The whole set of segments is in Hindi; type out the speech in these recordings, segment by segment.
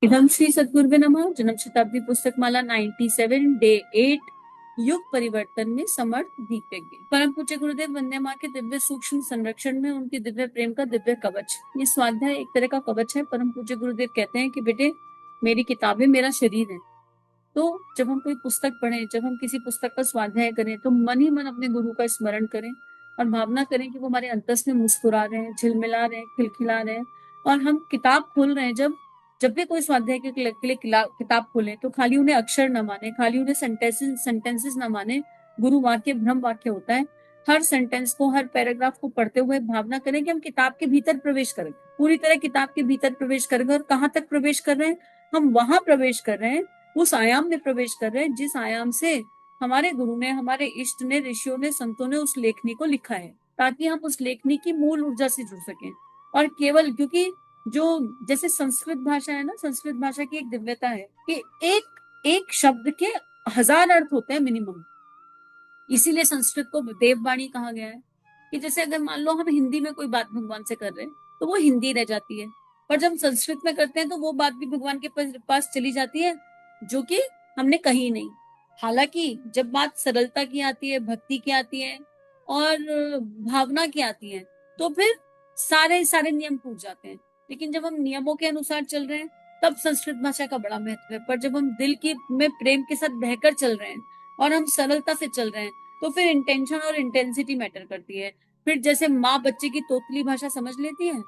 इदं श्री सद्गुरुवे नमः। जन्म शताब्दी पुस्तक माला 97 डे 8 युग परिवर्तन में समर्थ दीपयज्ञ। परम पूज्य गुरुदेव वंदे मां के दिव्य सूक्ष्म संरक्षण में उनके दिव्य प्रेम का दिव्य कवच। ये स्वाध्याय एक तरह का कवच है। परम पूज्य गुरुदेव कहते हैं कि बेटे मेरी किताबें मेरा शरीर है। तो जब हम कोई पुस्तक पढ़ें, जब हम किसी पुस्तक का स्वाध्याय करें, तो मन ही मन अपने गुरु का स्मरण करें और भावना करें कि वो हमारे अंतस में मुस्कुरा रहे हैं, झिलमिला रहे हैं, खिलखिला रहे हैं। और हम किताब खोल रहे हैं, जब भी कोई स्वाध्याय के लिए किताब खोलें तो खाली उन्हें अक्षर न माने, खाली उन्हें सेंटेंसेस न माने। गुरु वाक्य ब्रह्म वाक्य होता है। हर सेंटेंस को, हर पैराग्राफ को पढ़ते हुए भावना करें कि हम किताब के भीतर प्रवेश करें, पूरी तरह किताब के भीतर प्रवेश करेंगे। और कहाँ तक प्रवेश कर रहे हैं? हम वहां प्रवेश कर रहे हैं, उस आयाम में प्रवेश कर रहे हैं जिस आयाम से हमारे गुरु ने, हमारे इष्ट ने, ऋषियों ने, संतों ने उस लेखनी को लिखा है, ताकि हम उस लेखनी की मूल ऊर्जा से जुड़ सकें। और केवल क्योंकि जो जैसे संस्कृत भाषा है ना, संस्कृत भाषा की एक दिव्यता है कि एक एक शब्द के 1000 अर्थ होते हैं मिनिमम। इसीलिए संस्कृत को देववाणी कहा गया है। कि जैसे अगर मान लो हम हिंदी में कोई बात भगवान से कर रहे हैं तो वो हिंदी रह जाती है, पर जब हम संस्कृत में करते हैं तो वो बात भी भगवान के पास चली जाती है जो कि हमने कही नहीं। हालांकि जब बात सरलता की आती है, भक्ति की आती है और भावना की आती है, तो फिर सारे सारे नियम टूट जाते हैं। लेकिन जब हम नियमों के अनुसार चल रहे हैं तब संस्कृत भाषा का बड़ा महत्व है। पर जब हम दिल की में प्रेम के साथ बहकर चल रहे हैं और हम सरलता से चल रहे हैं, तो फिर इंटेंशन और इंटेंसिटी मैटर करती है। फिर जैसे माँ बच्चे की तोतली भाषा समझ लेती है,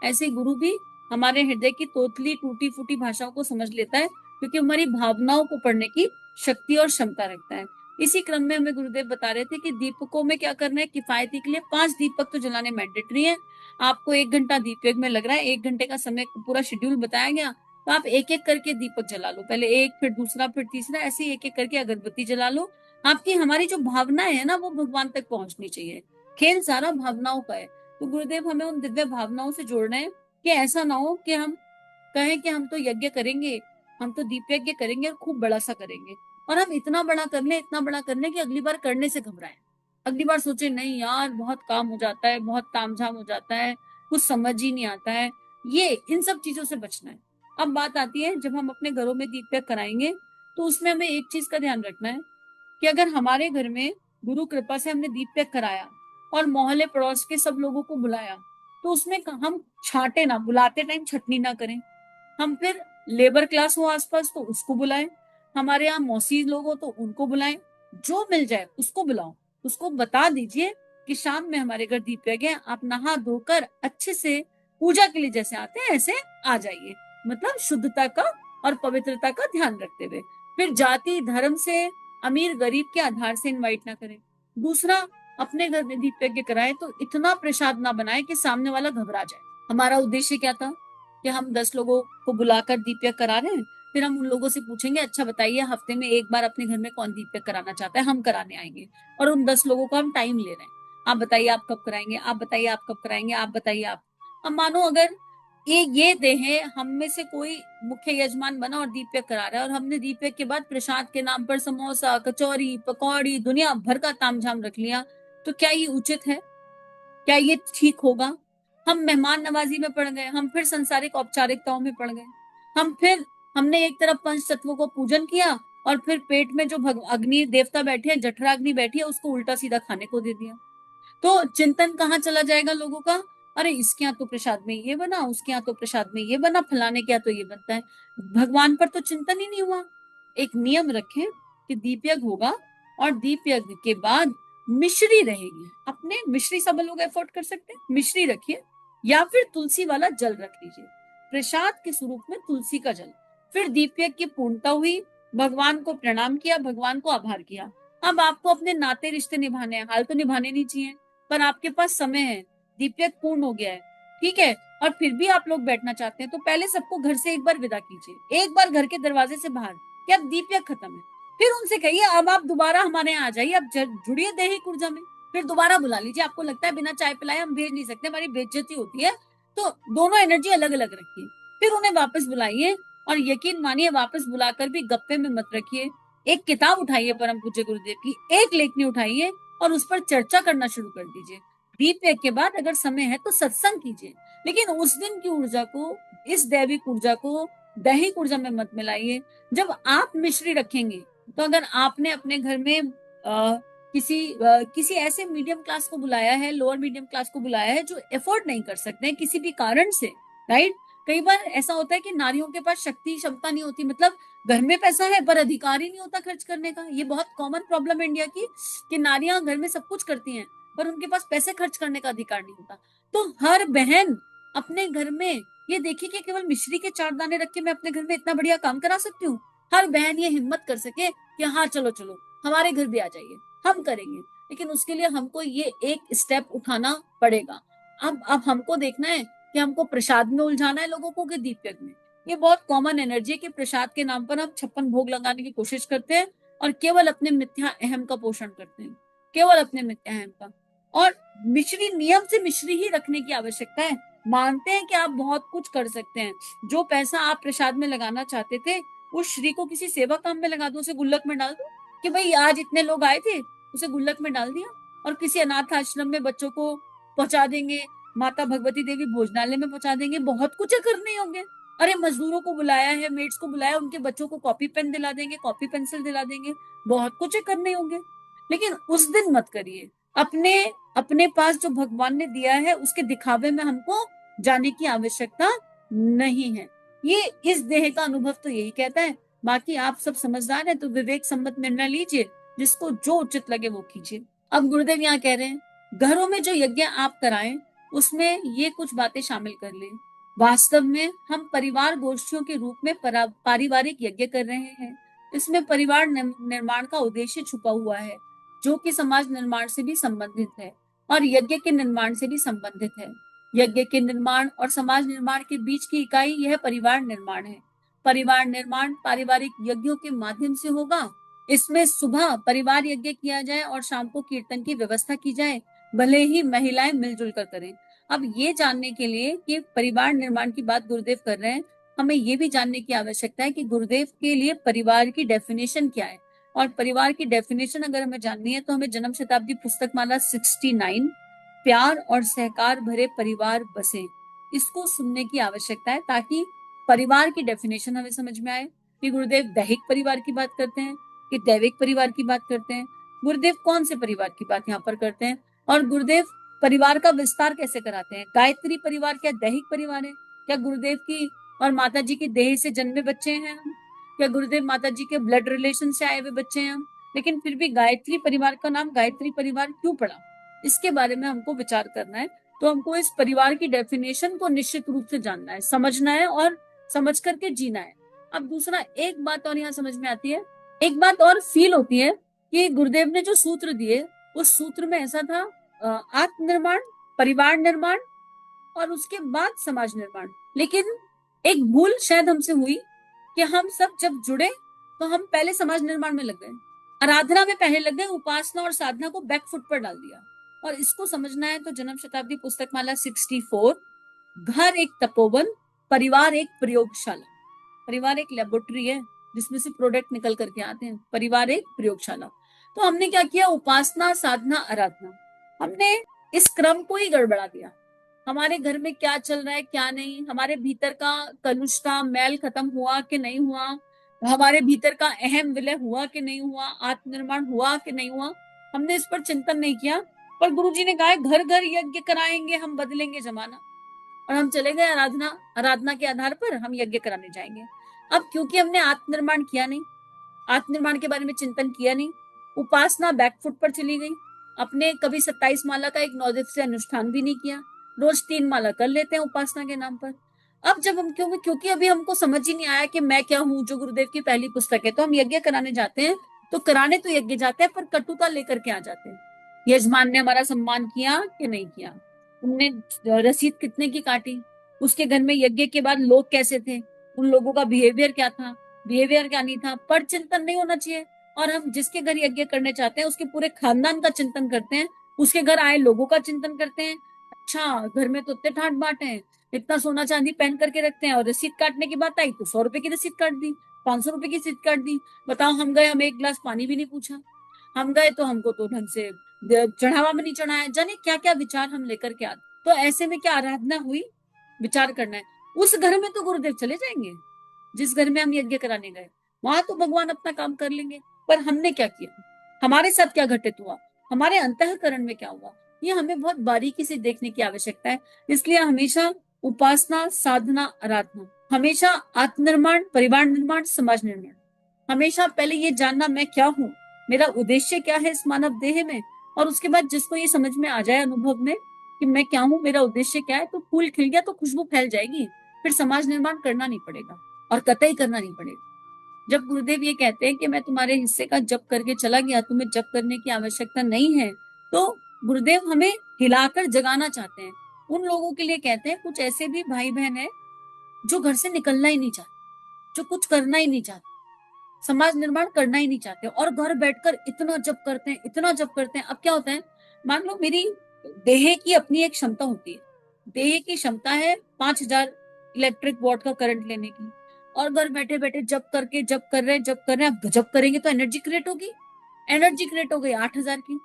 ऐसे गुरु भी हमारे हृदय की तोतली टूटी फूटी भाषाओं को समझ लेता है, क्योंकि हमारी भावनाओं को पढ़ने की शक्ति और क्षमता रखता है। इसी क्रम में हमें गुरुदेव बता रहे थे कि दीपकों में क्या करना है। किफायती के लिए 5 दीपक तो जलाने मैंडेटरी है। आपको 1 घंटा दीपयज्ञ में लग रहा है, 1 घंटे का समय पूरा शेड्यूल बताया गया, तो आप एक एक करके दीपक जला लो। पहले एक, फिर दूसरा, फिर तीसरा, ऐसे एक एक करके अगरबत्ती जला लो। आपकी हमारी जो भावनाएं है ना, वो भगवान तक पहुंचनी चाहिए। खेल सारा भावनाओं का है। तो गुरुदेव हमें उन दिव्य भावनाओं से जोड़ रहे हैं कि ऐसा ना हो कि हम कहें कि हम तो यज्ञ करेंगे, हम तो दीप यज्ञ करेंगे और खूब बड़ा सा करेंगे, और हम इतना बड़ा कर लें, इतना बड़ा कर लें कि अगली बार करने से घबराएं। अगली बार सोचे नहीं यार बहुत काम हो जाता है, बहुत तामझाम हो जाता है, कुछ समझ ही नहीं आता है। ये इन सब चीजों से बचना है। अब बात आती है, जब हम अपने घरों में दीप यज्ञ कराएंगे तो उसमें हमें एक चीज का ध्यान रखना है कि अगर हमारे घर में गुरु कृपा से हमने दीप यज्ञ कराया और मोहल्ले पड़ोस के सब लोगों को बुलाया, तो उसमें हम छाटे ना, बुलाते टाइम छटनी ना करें। हम फिर लेबर क्लास हो आसपास तो उसको बुलाएं, हमारे यहाँ मौसी लोग हो तो उनको बुलाएं, जो मिल जाए उसको बुलाओ। उसको बता दीजिए कि शाम में हमारे घर दीप यज्ञ है, आप नहा धोकर अच्छे से पूजा के लिए जैसे आते हैं ऐसे आ जाइए। मतलब शुद्धता का और पवित्रता का ध्यान रखते हुए। फिर जाति धर्म से, अमीर गरीब के आधार से इनवाइट ना करें। दूसरा, अपने घर में दीप यज्ञ कराए तो इतना प्रसाद ना बनाए कि सामने वाला घबरा जाए। हमारा उद्देश्य क्या था कि हम 10 लोगों को बुलाकर दीप यज्ञ करा रहे हैं, फिर हम उन लोगों से पूछेंगे अच्छा बताइए हफ्ते में एक बार अपने घर में कौन दीप यज्ञ कराना चाहता है, हम कराने आएंगे। और उन 10 लोगों को हम टाइम ले रहे हैं, आप बताइए आप कब कराएंगे, आप बताइए आप कब कराएंगे, आप बताइए आप। अब मानो अगर ये देह हम में से कोई मुख्य यजमान बना और दीप यज्ञ करा रहा है, और हमने दीप यज्ञ के बाद प्रसाद के नाम पर समोसा, कचौरी, पकौड़ी, दुनिया भर का तामझाम रख लिया, तो क्या ये उचित है? क्या ये ठीक होगा? हम मेहमान नवाजी में पड़ गए, हम फिर संसारिक औपचारिकताओं में पड़ गए। हमने एक तरफ पंच तत्वों को पूजन किया और फिर पेट में जो अग्नि देवता बैठे हैं, जठरा अग्नि बैठी है, उसको उल्टा सीधा खाने को दे दिया। तो चिंतन कहाँ चला जाएगा लोगों का? अरे इसके यहाँ तो प्रसाद में ये बना, उसके यहाँ तो प्रसाद में ये बना, फलाने के यहाँ तो ये बनता है। भगवान पर तो चिंतन ही नहीं हुआ। एक नियम रखें कि दीप यज्ञ होगा और दीप यज्ञ के बाद मिश्री रहेगी। अपने मिश्री सब लोग एफोर्ड कर सकते हैं, मिश्री रखिए या फिर तुलसी वाला जल रख लीजिए, प्रसाद के स्वरूप में तुलसी का जल। फिर दीप यज्ञ की पूर्णता हुई, भगवान को प्रणाम किया, भगवान को आभार किया। अब आपको अपने नाते रिश्ते निभाने हैं, हाल तो निभाने नहीं चाहिए, पर आपके पास समय है, दीप यज्ञ पूर्ण हो गया है, ठीक है, और फिर भी आप लोग बैठना चाहते हैं, तो पहले सबको घर से एक बार विदा कीजिए, एक बार घर के दरवाजे से बाहर कि अब दीप यज्ञ खत्म है। फिर उनसे कहिए अब आप दोबारा हमारे यहाँ आ जाइए, अब जुड़िए दैहिक ऊर्जा में। फिर दोबारा बुला लीजिए, आपको लगता है बिना चाय पिलाए हम भेज नहीं सकते, हमारी बेइज्जती होती है, तो दोनों एनर्जी अलग अलग रखिए। फिर उन्हें वापस बुलाइए, और यकीन मानिए वापस बुलाकर भी गप्पे में मत रखिए। एक किताब उठाइए परम पूज्य गुरुदेव की, एक लेखनी उठाइए और उस पर चर्चा करना शुरू कर दीजिए। दीप यज्ञ के बाद अगर समय है तो सत्संग कीजिए, लेकिन उस दिन की ऊर्जा को, इस दैविक ऊर्जा को दैहिक ऊर्जा में मत मिलाइए। जब आप मिश्री रखेंगे तो अगर आपने अपने घर में किसी ऐसे मीडियम क्लास को बुलाया है, लोअर मीडियम क्लास को बुलाया है जो एफोर्ड नहीं कर सकते हैं किसी भी कारण से, राइट। कई बार ऐसा होता है कि नारियों के पास शक्ति क्षमता नहीं होती, मतलब घर में पैसा है पर अधिकार ही नहीं होता खर्च करने का। ये बहुत कॉमन प्रॉब्लम है इंडिया की, कि नारियां घर में सब कुछ करती हैं पर उनके पास पैसे खर्च करने का अधिकार नहीं होता। तो हर बहन अपने घर में ये देखिए कि केवल मिश्री के 4 दाने रख के मैं अपने घर में इतना बढ़िया काम करा सकती हूँ। हर बहन ये हिम्मत कर सके कि हाँ चलो चलो हमारे घर भी आ जाइए, हम करेंगे। लेकिन उसके लिए हमको ये एक स्टेप उठाना पड़ेगा। अब हमको देखना है कि हमको प्रसाद में उलझाना है लोगों को कि दीप यज्ञ में। ये बहुत कॉमन एनर्जी है कि प्रसाद के नाम पर हम 56 भोग लगाने की कोशिश करते हैं और केवल अपने मिथ्या अहम का पोषण करते हैं, केवल अपने मिथ्या अहम का। और मिश्री नियम से मिश्री ही रखने की आवश्यकता है। मानते हैं कि आप बहुत कुछ कर सकते हैं। जो पैसा आप प्रसाद में लगाना चाहते थे उस श्री को किसी सेवा काम में लगा दो, उसे गुल्लक में डाल दो कि भाई आज इतने लोग आए थे, उसे गुल्लक में डाल दिया और किसी अनाथ आश्रम में बच्चों को पहुंचा देंगे, माता भगवती देवी भोजनालय में पहुंचा देंगे। बहुत कुछ करने होंगे। अरे मजदूरों को बुलाया है, मेड्स को बुलाया, उनके बच्चों को कॉपी पेन दिला देंगे, कॉपी पेंसिल दिला देंगे, बहुत कुछ करने होंगे। लेकिन उस दिन मत करिए। अपने अपने पास जो भगवान ने दिया है उसके दिखावे में हमको जाने की आवश्यकता नहीं है। ये इस देह का अनुभव तो यही कहता है। बाकी आप सब समझदार हैं तो विवेक सम्मत निर्णय लीजिए, जिसको जो उचित लगे वो कीजिए। अब गुरुदेव यहाँ कह रहे हैं घरों में जो यज्ञ आप कराएं उसमें ये कुछ बातें शामिल कर लें। वास्तव में हम परिवार गोष्ठियों के रूप में पारिवारिक यज्ञ कर रहे हैं। इसमें परिवार निर्माण का उद्देश्य छुपा हुआ है, जो कि समाज निर्माण से भी संबंधित है और यज्ञ के निर्माण से भी संबंधित है। यज्ञ के निर्माण और समाज निर्माण के बीच की इकाई यह परिवार निर्माण है। परिवार निर्माण पारिवारिक यज्ञों के माध्यम से होगा। इसमें सुबह परिवार यज्ञ किया जाए और शाम को कीर्तन की व्यवस्था की जाए, भले ही महिलाएं मिलजुल कर करें। अब ये जानने के लिए कि परिवार निर्माण की बात गुरुदेव कर रहे हैं, हमें ये भी जानने की आवश्यकता है कि गुरुदेव के लिए परिवार की डेफिनेशन क्या है। और परिवार की डेफिनेशन अगर हमें जाननी है तो हमें जन्म शताब्दी पुस्तक माला 69 प्यार और सहकार भरे परिवार बसे, इसको सुनने की आवश्यकता है, ताकि परिवार की डेफिनेशन हमें समझ में आए कि गुरुदेव दैहिक परिवार की बात करते हैं कि दैविक परिवार की बात करते हैं। गुरुदेव कौन से परिवार की बात यहाँ पर करते हैं और गुरुदेव परिवार का विस्तार कैसे कराते हैं। गायत्री परिवार क्या दैहिक परिवार है? क्या गुरुदेव की और माता जी की देह से जन्मे बच्चे हैं हम? क्या गुरुदेव माता जी के ब्लड रिलेशन से आए हुए बच्चे हैं हम? लेकिन फिर भी गायत्री परिवार का नाम गायत्री परिवार क्यों पड़ा, इसके बारे में हमको विचार करना है। तो हमको इस परिवार की डेफिनेशन को निश्चित रूप से जानना है, समझना है और समझ करके जीना है। अब दूसरा एक बात और यहाँ समझ में आती है, एक बात और फील होती है कि गुरुदेव ने जो सूत्र दिए उस सूत्र में ऐसा था आत्मनिर्माण, परिवार निर्माण और उसके बाद समाज निर्माण। लेकिन एक भूल शायद हमसे हुई कि हम सब जब जुड़े तो हम पहले समाज निर्माण में लग गए, आराधना में पहले लग गए, उपासना और साधना को बैकफुट पर डाल दिया। और इसको समझना है तो जन्म शताब्दी पुस्तक माला 64 घर एक तपोवन, परिवार एक प्रयोगशाला। परिवार एक लेबोरेटरी है जिसमें से प्रोडक्ट निकल करके आते हैं। परिवार एक प्रयोगशाला। तो हमने क्या किया, उपासना साधना आराधना, हमने इस क्रम को ही गड़बड़ा दिया। हमारे घर में क्या चल रहा है क्या नहीं, हमारे भीतर का कलुषता मैल खत्म हुआ कि नहीं हुआ, हमारे भीतर का अहम विलय हुआ कि नहीं हुआ, आत्मनिर्माण हुआ कि नहीं हुआ, हमने इस पर चिंतन नहीं किया। पर गुरुजी ने कहा घर घर यज्ञ कराएंगे, हम बदलेंगे जमाना। और हम चले गए आराधना आराधना के आधार पर हम यज्ञ कराने जाएंगे। अब क्योंकि हमने आत्मनिर्माण किया नहीं, आत्मनिर्माण के बारे में चिंतन किया नहीं, उपासना बैकफुट पर चली गई। अपने कभी 27 माला का एक 9 दिवसीय अनुष्ठान भी नहीं किया, रोज 3 माला कर लेते हैं उपासना के नाम पर। अब जब हम क्योंकि अभी हमको समझ ही नहीं आया कि मैं क्या हूँ, जो गुरुदेव की पहली पुस्तक है, तो हम यज्ञ कराने जाते हैं। तो कराने तो यज्ञ जाते हैं पर कटुता लेकर के आ जाते हैं। यजमान ने हमारा सम्मान किया कि नहीं किया, उनने रसीद कितने की काटी, उसके घर में यज्ञ के बाद लोग कैसे थे, उन लोगों का बिहेवियर क्या था, बिहेवियर क्या नहीं था, पर चिंतन नहीं होना चाहिए। और हम जिसके घर यज्ञ करने चाहते हैं उसके पूरे खानदान का चिंतन करते हैं, उसके घर आए लोगों का चिंतन करते हैं। अच्छा घर में तो इतने ठाट बाट है, इतना सोना चांदी पहन करके रखते हैं, और रसीद काटने की बात आई तो 100 रुपए की रसीद काट दी, 500 रुपए की रसीद काट दी। बताओ हम गए, हमें एक गिलास पानी भी नहीं पूछा, हम गए तो हमको तो ढंग से चढ़ावा में नहीं चढ़ाया, जाने क्या क्या विचार हम लेकर के आते। तो ऐसे में क्या आराधना हुई, विचार करना है। उस घर में तो गुरुदेव चले जाएंगे, जिस घर में हम यज्ञ कराने गए वहां तो भगवान अपना काम कर लेंगे, पर हमने क्या किया, हमारे साथ क्या घटित हुआ, हमारे अंतःकरण में क्या हुआ, ये हमें बहुत बारीकी से देखने की आवश्यकता है। इसलिए हमेशा उपासना, साधना, आराधना, हमेशा आत्मनिर्माण, परिवार निर्माण, समाज निर्माण, हमेशा पहले ये जानना मैं क्या हूँ, मेरा उद्देश्य क्या है इस मानव देह में, और उसके बाद जिसको ये समझ में आ जाए अनुभव में कि मैं क्या हूँ, मेरा उद्देश्य क्या है, तो फूल खिल गया तो खुशबू फैल जाएगी, फिर समाज निर्माण करना नहीं पड़ेगा और कतई करना नहीं पड़ेगा। जब गुरुदेव ये कहते हैं कि मैं तुम्हारे हिस्से का जप करके चला गया, तुम्हें जप करने की आवश्यकता नहीं है, तो गुरुदेव हमें हिलाकर जगाना चाहते हैं। उन लोगों के लिए कहते हैं, कुछ ऐसे भी भाई बहन है जो घर से निकलना ही नहीं चाहते, जो कुछ करना ही नहीं चाहते, समाज निर्माण करना ही नहीं चाहते, और घर बैठकर इतना जप करते हैं, इतना जप करते हैं। अब क्या होता है, मान लो मेरी देह की अपनी एक क्षमता होती है, देह की क्षमता है 5,000 इलेक्ट्रिक वॉट का करंट लेने की, और घर बैठे बैठे जप करके जप कर रहे हैं, जप कर रहे हैं, अब जप करेंगे तो एनर्जी क्रिएट होगी, एनर्जी क्रिएट हो गई 8,000 की।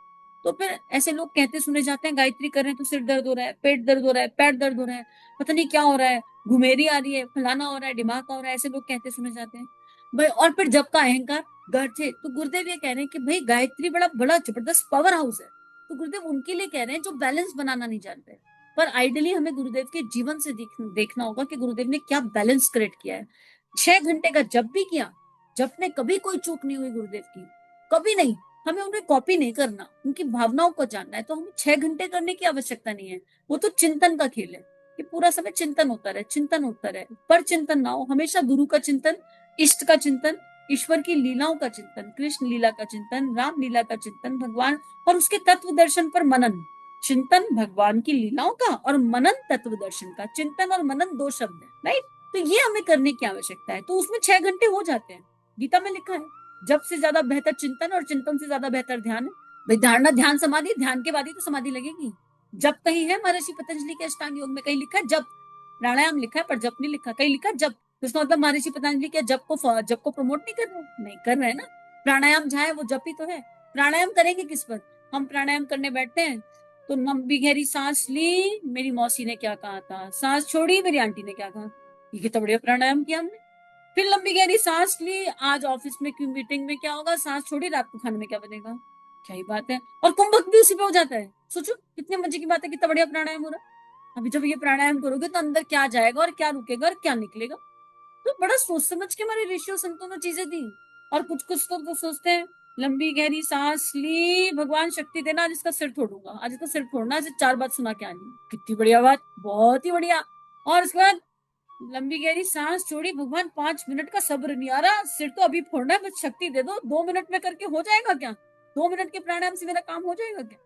तो फिर ऐसे लोग कहते सुने जाते हैं, गायत्री कर रहे हैं तो सिर दर्द हो रहा है, पेट दर्द हो रहा है, पैर दर्द हो रहा है, पता नहीं क्या हो रहा है, घुमेरी आ रही है, फलाना हो रहा है, दिमाग हो रहा है, ऐसे लोग कहते सुने जाते हैं भाई। और फिर जब का अहंकार घर से, तो गुरुदेव ये कह रहे हैं कि भाई गायत्री बड़ा बड़ा जबरदस्त पावर हाउस है, तो गुरुदेव उनके लिए कह रहे हैं जो बैलेंस बनाना नहीं जानते। पर आइडियली हमें गुरुदेव के जीवन से देखना होगा कि गुरुदेव ने क्या बैलेंस क्रिएट किया है। 6 घंटे का जब भी किया, जब में कभी कोई चूक नहीं हुई गुरुदेव की, कभी नहीं। हमें उन्हें कॉपी नहीं करना, उनकी भावनाओं को जानना है, तो हमें 6 घंटे करने की आवश्यकता नहीं है। वो तो चिंतन का खेल है कि पूरा समय चिंतन होता रहे, चिंतन होता रहे, पर चिंतन ना हो, हमेशा गुरु का चिंतन, इष्ट का चिंतन, ईश्वर की लीलाओं का चिंतन, कृष्ण लीला का चिंतन, राम लीला का चिंतन, भगवान और उसके तत्व दर्शन पर मनन। चिंतन भगवान की लीलाओं का और मनन तत्व दर्शन का। चिंतन और मनन दो शब्द है, राइट। तो ये हमें करने की आवश्यकता है, तो उसमें 6 घंटे हो जाते हैं। गीता में लिखा है, जब से ज्यादा बेहतर चिंतन और चिंतन से ज्यादा बेहतर ध्यान है। भाई धारणा ध्यान समाधि, ध्यान के बाद ही तो समाधि लगेगी। जब कहीं है महर्षि पतंजलि के अष्टांग योग में, कहीं लिखा है जब, प्राणायाम लिखा है पर जप नहीं लिखा, कहीं लिखा है जप, तो इसका मतलब महर्षि पतंजलि क्या जप को प्रमोट नहीं कर रहे, नहीं कर रहे हैं ना। प्राणायाम जहाँ है वो जप ही तो है। प्राणायाम करेंगे किस पर, हम प्राणायाम करने बैठते हैं तो लंबी गहरी सांस ली, मेरी मौसी ने क्या कहा था, सांस छोड़ी, मेरी आंटी ने क्या कहा, ये कितना बढ़िया प्राणायाम किया हमने। फिर लंबी गहरी सांस ली, आज ऑफिस में की मीटिंग में क्या होगा, सांस छोड़ी, रात को खाने में क्या बनेगा, क्या ही बात है। और कुंभक भी उसी पे हो जाता है। सोचो कितने मजे की बात है, कितना बढ़िया प्राणायाम हो रहा है। अभी जब ये प्राणायाम करोगे तो अंदर क्या जाएगा और क्या रुकेगा और क्या निकलेगा। तो बड़ा सोच समझ के हमारे ऋषियों संतों ने चीजें दी। और कुछ कुछ तो सोचते हैं, लंबी गहरी सांस ली, भगवान शक्ति देना, आज इसका सिर तोड़ूंगा, आज इसका सिर तोड़ना, इसे 4 बात सुना के आनी, कितनी बढ़िया बात, बहुत ही बढ़िया। और उसके बाद लंबी गहरी सांस छोड़ी, भगवान 5 मिनट का सब्र नहीं आ रहा, सिर तो अभी फोड़ना है, बस शक्ति दे दो, 2 मिनट में करके हो जाएगा क्या, 2 मिनट के प्राणायाम से मेरा काम हो जाएगा क्या।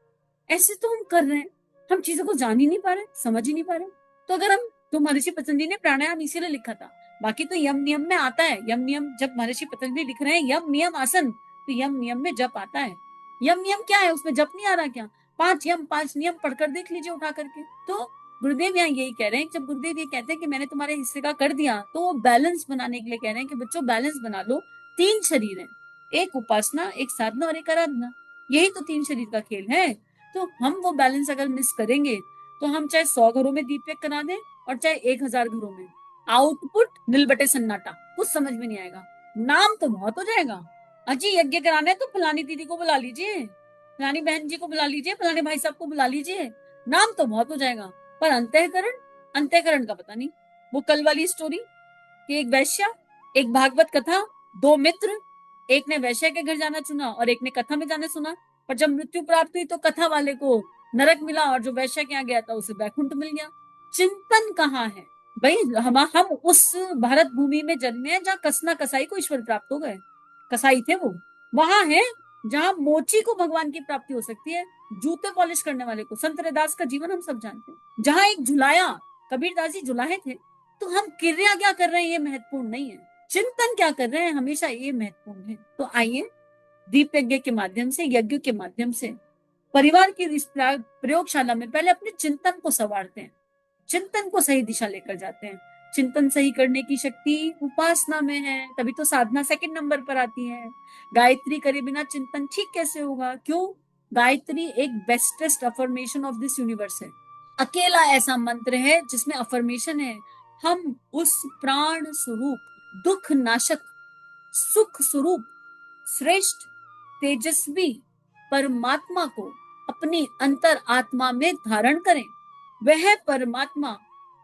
ऐसे तो हम कर रहे हैं, हम चीजों को जान ही नहीं पा रहे, समझ ही नहीं पा रहे। तो अगर हम, तो महर्षि पतंजलि ने प्राणायाम इसीलिए लिखा था, बाकी तो यम नियम में आता है। यम नियम जब महर्षि पतंजलि लिख रहे हैं यम नियम आसन, तो यम नियम में जप आता है। यम नियम क्या है, उसमें जप नहीं आ रहा क्या, 5 यम 5 नियम पढ़कर देख लीजिए उठा करके। तो गुरुदेव यहाँ यही कह रहे हैं, जब गुरुदेव ये कहते हैं कि मैंने तुम्हारे हिस्से का कर दिया, तो वो बैलेंस बनाने के लिए कह रहे हैं कि बच्चों बैलेंस बना लो। 3 शरीर है, एक उपासना, एक साधना और एक आराधना, यही तो 3 शरीर का खेल है। तो हम वो बैलेंस अगर मिस करेंगे तो हम चाहे 100 घरों में दीपक करा दें और चाहे 1,000 घरों में, आउटपुट नील बटे सन्नाटा, कुछ समझ में नहीं आएगा। नाम तो बहुत हो जाएगा, अजी यज्ञ कराना है तो फलानी दीदी को बुला लीजिए, फलानी बहन जी को बुला लीजिए, फलाने भाई साहब को बुला लीजिए, नाम तो बहुत हो जाएगा, पर अंतःकरण, अंतःकरण का पता नहीं। वो कल वाली स्टोरी कि एक वैश्या, एक भागवत कथा, 2 मित्र, एक ने वैश्या के घर जाना चुना और एक ने कथा में जाना सुना, पर जब मृत्यु प्राप्त हुई तो कथा वाले को नरक मिला और जो वैश्या के यहाँ गया था उसे बैकुंठ मिल गया। चिंतन कहाँ है भाई, हम उस भारत भूमि में जन्मे हैं जहाँ कसना कसाई को ईश्वर प्राप्त हो गए, कसाई थे वो, वहां है जहाँ मोची को भगवान की प्राप्ति हो सकती है, जूते पॉलिश करने वाले को। संत रैदास का जीवन हम सब जानते हैं, जहाँ एक झुलाया, कबीरदास जी झुलाए थे। तो हम क्रिया क्या कर रहे हैं ये महत्वपूर्ण नहीं है, चिंतन क्या कर रहे हैं हमेशा ये महत्वपूर्ण है। तो आइए दीप यज्ञ के माध्यम से, यज्ञ के माध्यम से परिवार की इस प्रयोगशाला में पहले अपने चिंतन को संवारते हैं, चिंतन को सही दिशा लेकर जाते हैं। चिंतन सही करने की शक्ति उपासना में है, तभी तो साधना सेकंड नंबर पर आती है। गायत्री करे बिना चिंतन ठीक कैसे होगा, क्यों, गायत्री एक bestest affirmation of this universe है, अकेला ऐसा मंत्र है जिसमें अफर्मेशन है। हम उस प्राण स्वरूप दुख नाशक, सुख स्वरूप, श्रेष्ठ, तेजस्वी परमात्मा को अपनी अंतर आत्मा में धारण करें। वह परमात्मा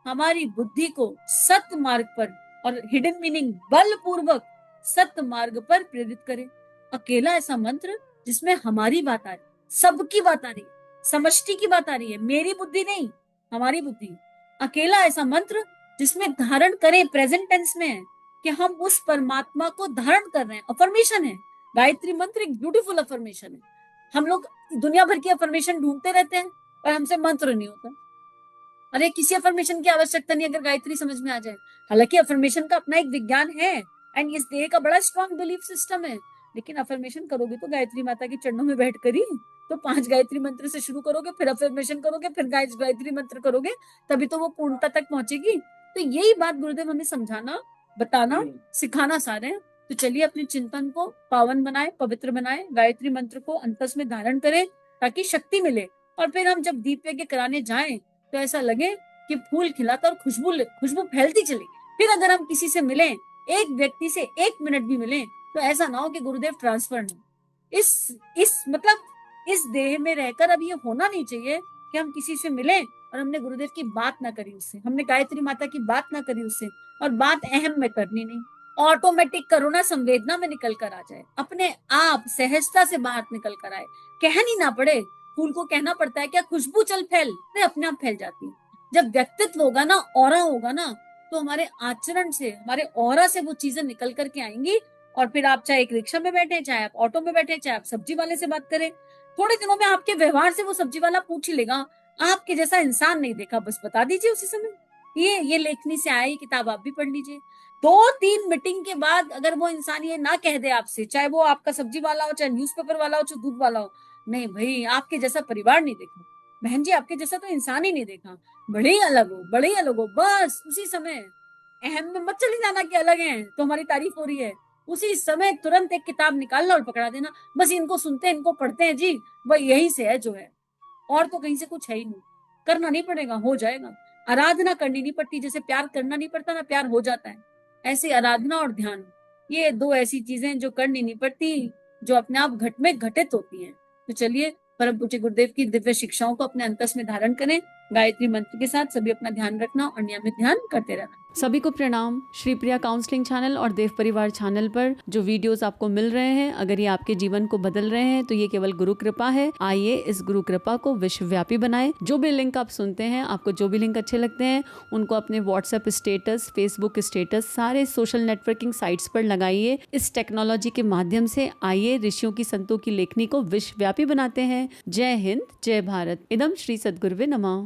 हमारी बुद्धि को सत मार्ग पर और हिडन मीनिंग बलपूर्वक सत मार्ग पर प्रेरित करे। अकेला ऐसा मंत्र जिसमें हमारी बात आ रही, सबकी बात आ रही, समष्टि की बात आ रही है, मेरी बुद्धि नहीं, हमारी बुद्धि। अकेला ऐसा मंत्र जिसमें धारण करें, प्रेजेंट टेंस में है कि हम उस परमात्मा को धारण कर रहे हैं। अफर्मेशन है, गायत्री मंत्र एक ब्यूटीफुल अफर्मेशन है। हम लोग दुनिया भर की अफर्मेशन ढूंढते रहते हैं और हमसे मंत्र नहीं होता। अरे किसी अफर्मेशन की आवश्यकता नहीं अगर गायत्री समझ में आ जाए। हालांकि अफर्मेशन का अपना एक विज्ञान है एंड इस देह का बड़ा स्ट्रॉन्ग बिलीफ सिस्टम है, लेकिन अफर्मेशन करोगे तो गायत्री माता के चरणों में बैठ कर ही तो 5 गायत्री मंत्र से शुरू करोगे, फिर अफर्मेशन करोगे, फिर गायत्री मंत्र करोगे, तभी तो वो पूर्णता तक पहुंचेगी। तो यही बात गुरुदेव हमें समझाना, बताना, सिखाना चाह रहे हैं। तो चलिए अपने चिंतन को पावन बनाए, पवित्र बनाए, गायत्री मंत्र को अंतस में धारण करें ताकि शक्ति मिले। और फिर हम जब दीप यज्ञ कराने जाएं तो ऐसा लगे कि फूल खिलाता और खुशबू फैलती चली। फिर अगर हम किसी से मिलें, एक व्यक्ति से 1 मिनट भी मिलें, तो ऐसा ना हो कि गुरुदेव ट्रांसफर हो। इस मतलब इस देह में रहकर अब ये होना नहीं चाहिए कि हम किसी से मिलें और हमने गुरुदेव की बात ना करी उससे, हमने गायत्री माता की बात ना करी उससे, और बात अहम में करनी नहीं, ऑटोमेटिक करुणा संवेदना में निकल कर आ जाए, अपने आप सहजता से बाहर निकल कर आए, कहनी ना पड़े। फूल को कहना पड़ता है क्या, खुशबू चल फैल, अपने आप फैल जाती है। जब व्यक्तित्व होगा ना, ऑरा होगा ना, तो हमारे आचरण से, हमारे ऑरा से वो चीजें निकल करके आएंगी। और फिर आप चाहे एक रिक्शा में बैठे, चाहे आप ऑटो में बैठे, चाहे आप सब्जी वाले से बात करें, थोड़े दिनों में आपके व्यवहार से वो सब्जी वाला पूछ ही लेगा, आपके जैसा इंसान नहीं देखा, बस बता दीजिए उसी समय, ये लेखनी से आई किताब आप भी पढ़ लीजिए। 2-3 मीटिंग के बाद अगर वो इंसान ये ना कह दे आपसे, चाहे वो आपका सब्जी वाला हो, चाहे न्यूज़पेपर वाला हो, चाहे दूध वाला हो, नहीं भाई आपके जैसा परिवार नहीं देखा, बहन जी आपके जैसा तो इंसान ही नहीं देखा, बड़े ही अलग हो, बड़े ही अलग हो, बस उसी समय अहम में मत चली जाना कि अलग हैं तो हमारी तारीफ हो रही है। उसी समय तुरंत एक किताब निकालना और पकड़ा देना, बस इनको सुनते हैं, इनको पढ़ते हैं जी, वह यहीं से है जो है, और तो कहीं से कुछ है ही नहीं। करना नहीं पड़ेगा, हो जाएगा। आराधना करनी नहीं पड़ती, जैसे प्यार करना नहीं पड़ता ना, प्यार हो जाता है, ऐसे आराधना और ध्यान, ये 2 ऐसी चीजें जो करनी नहीं पड़ती, जो अपने आप घट में घटित होती हैं। तो चलिए परम पूज्य गुरुदेव की दिव्य शिक्षाओं को अपने अंतस में धारण करें, गायत्री मंत्र के साथ सभी अपना ध्यान रखना और नियमित ध्यान करते रहना। सभी को प्रणाम। श्री प्रिया काउंसलिंग चैनल और देव परिवार चैनल पर जो वीडियोस आपको मिल रहे हैं, अगर ये आपके जीवन को बदल रहे हैं तो ये केवल गुरु कृपा है। आइए इस गुरु कृपा को विश्वव्यापी बनाएं। जो भी लिंक आप सुनते हैं, आपको जो भी लिंक अच्छे लगते हैं, उनको अपने व्हाट्सएप स्टेटस, फेसबुक स्टेटस, सारे सोशल नेटवर्किंग साइट्स पर लगाइए। इस टेक्नोलॉजी के माध्यम से आइए ऋषियों की, संतों की लेखनी को विश्वव्यापी बनाते हैं। जय हिंद, जय भारत। इदम श्री सद्गुरुवे नमः।